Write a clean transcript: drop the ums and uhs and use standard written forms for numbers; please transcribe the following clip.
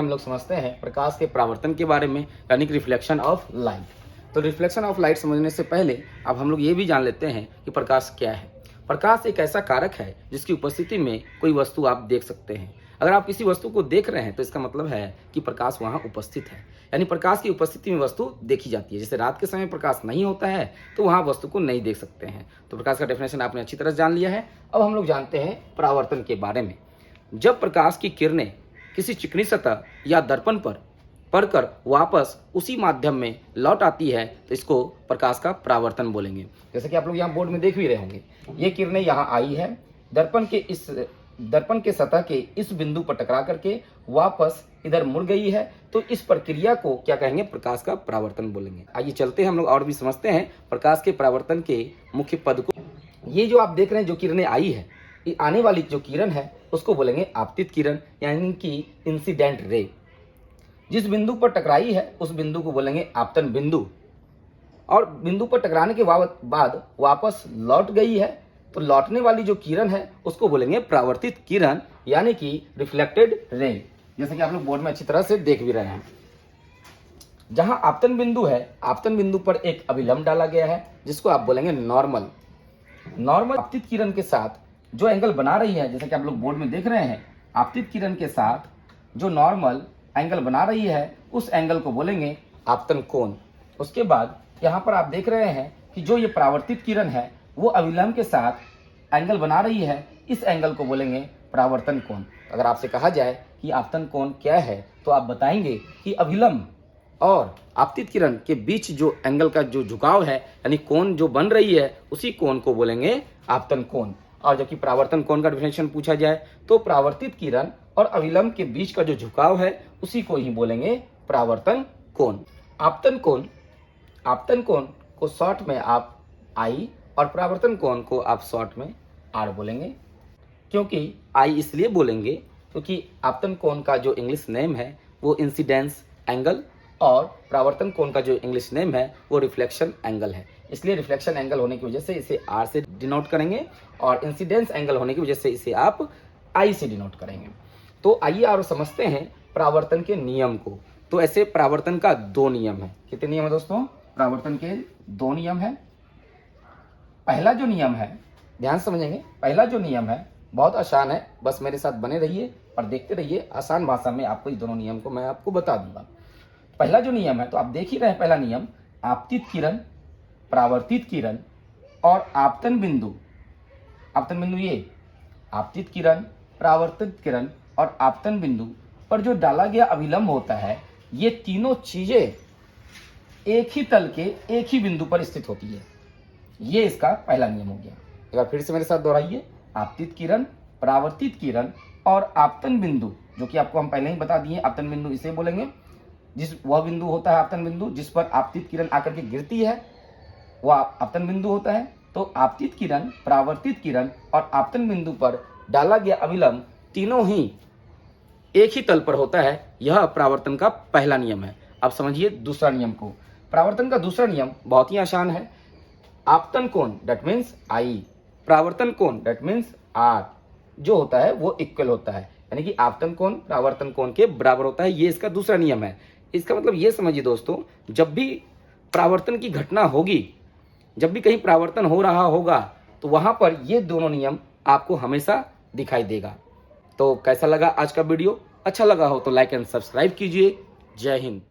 हम लोग समझते हैं प्रकाश के परावर्तन के बारे में, यानी कि रिफ्लेक्शन ऑफ लाइट। तो रिफ्लेक्शन ऑफ लाइट समझने से पहले अब हम लोग ये भी जान लेते हैं कि प्रकाश क्या है। प्रकाश एक ऐसा कारक है जिसकी उपस्थिति में कोई वस्तु आप देख सकते हैं। अगर आप किसी वस्तु को देख रहे हैं तो इसका मतलब है कि प्रकाश वहाँ उपस्थित है, यानी प्रकाश की उपस्थिति में वस्तु देखी जाती है। जैसे रात के समय प्रकाश नहीं होता है तो वहाँ वस्तु को नहीं देख सकते हैं। तो प्रकाश का डेफिनेशन आपने अच्छी तरह जान लिया है। अब हम लोग जानते हैं परावर्तन के बारे में। जब प्रकाश की किरणें किसी चिकनी सतह या दर्पण पर पड़कर वापस उसी माध्यम में लौट आती है तो इसको प्रकाश का परावर्तन बोलेंगे। जैसे कि आप लोग यहाँ बोर्ड में देख भी रहे होंगे, ये किरणें यहाँ आई है, दर्पण के सतह के इस बिंदु पर टकरा करके वापस इधर मुड़ गई है, तो इस प्रक्रिया को क्या कहेंगे? प्रकाश का परावर्तन बोलेंगे। आइए चलते हैं हम लोग और भी समझते हैं प्रकाश के परावर्तन के मुख्य पद को। ये जो आप देख रहे हैं जो किरणें आई है, ये आने वाली जो किरण है उसको बोलेंगे आपतित किरण, यानी कि इंसिडेंट रे। जिस बिंदु पर टकराई है उस बिंदु को बोलेंगे आपतन बिंदु, और बिंदु पर टकराने के बाद वापस लौट गई है तो लौटने वाली जो किरण है उसको बोलेंगे परावर्तित किरण, यानी कि रिफ्लेक्टेड रे। जैसे कि आप लोग बोर्ड में अच्छी तरह से देख भी रहे हैं। जहां आपतन बिंदु है, आपतन बिंदु पर एक अभिलंब डाला गया है जिसको आप बोलेंगे नॉर्मल। आपतित किरण के साथ जो एंगल बना रही है, जैसे कि आप लोग बोर्ड में देख रहे हैं, आपतित किरण के साथ जो नॉर्मल एंगल बना रही है उस एंगल को बोलेंगे आपतन कोण। उसके बाद यहाँ पर आप देख रहे हैं कि जो ये परावर्तित किरण है वो अभिलंब के साथ एंगल बना रही है, इस एंगल को बोलेंगे परावर्तन कोण। अगर आपसे कहा जाए कि आपतन कोण क्या है तो आप बताएंगे कि अभिलंब और आपतित किरण के बीच जो एंगल का जो झुकाव है, यानी कोण जो बन रही है, उसी कोण को बोलेंगे आपतन कोण। और जबकि परावर्तन कोण का डेफिनेशन पूछा जाए तो परावर्तित किरण और अभिलंब के बीच का जो झुकाव है उसी को ही बोलेंगे परावर्तन कोण। आपतन कोण को शॉर्ट में आप आई और परावर्तन कोण को आप शॉर्ट में आर बोलेंगे। क्योंकि आई इसलिए बोलेंगे क्योंकि आपतन कोण का जो इंग्लिश नेम है वो इंसिडेंस एंगल, और परावर्तन कोण का जो इंग्लिश नेम है वो रिफ्लेक्शन एंगल है। इसलिए रिफ्लेक्शन एंगल होने की वजह से इसे आर से डिनोट करेंगे, और इंसिडेंस एंगल होने की वजह से इसे आप आई से डिनोट करेंगे। तो आइए और समझते हैं परावर्तन के नियम को। तो ऐसे परावर्तन का दो नियम है। कितने नियम है दोस्तों? परावर्तन के दो नियम है। पहला जो नियम है, ध्यान समझेंगे, पहला जो नियम है बहुत आसान है, बस मेरे साथ बने रहिए और देखते रहिए। आसान भाषा में आपको इस दोनों नियम को मैं आपको बता दूंगा। पहला जो नियम है तो आप देख ही रहे हैं, पहला नियम आपतित किरण, परावर्तित किरण और आपतन बिंदु ये आपतित किरण, परावर्तित किरण और आपतन बिंदु पर जो डाला गया अभिलंब होता है, ये तीनों चीजें एक ही तल के एक ही बिंदु पर स्थित होती है। ये इसका पहला नियम हो गया। एक बार फिर से मेरे साथ दोहराइए। आपतित किरण, परावर्तित किरण और आपतन बिंदु, जो कि आपको हम पहले ही बता दिए, आपतन बिंदु इसे बोलेंगे। वह बिंदु होता है आपतन बिंदु जिस पर आपतित किरण आकर के गिरती है, वह आपतन बिंदु होता है। तो आपतित किरण, परावर्तित किरण और आपतन बिंदु पर डाला गया अभिलंब तीनों ही एक ही तल पर होता है। यह परावर्तन का पहला नियम है। अब समझिए दूसरा नियम को। परावर्तन का दूसरा नियम बहुत ही आसान है। आपतन कोण दैट मीन्स आई, परावर्तन कोण दैट मीन्स आर जो होता है वो इक्वल होता है, यानी कि आपतन कोण परावर्तन कोण के बराबर होता है। ये इसका दूसरा नियम है। इसका मतलब ये समझिए दोस्तों, जब भी परावर्तन की घटना होगी, जब भी कहीं परावर्तन हो रहा होगा तो वहां पर ये दोनों नियम आपको हमेशा दिखाई देगा। तो कैसा लगा आज का वीडियो? अच्छा लगा हो तो लाइक एंड सब्सक्राइब कीजिए। जय हिंद।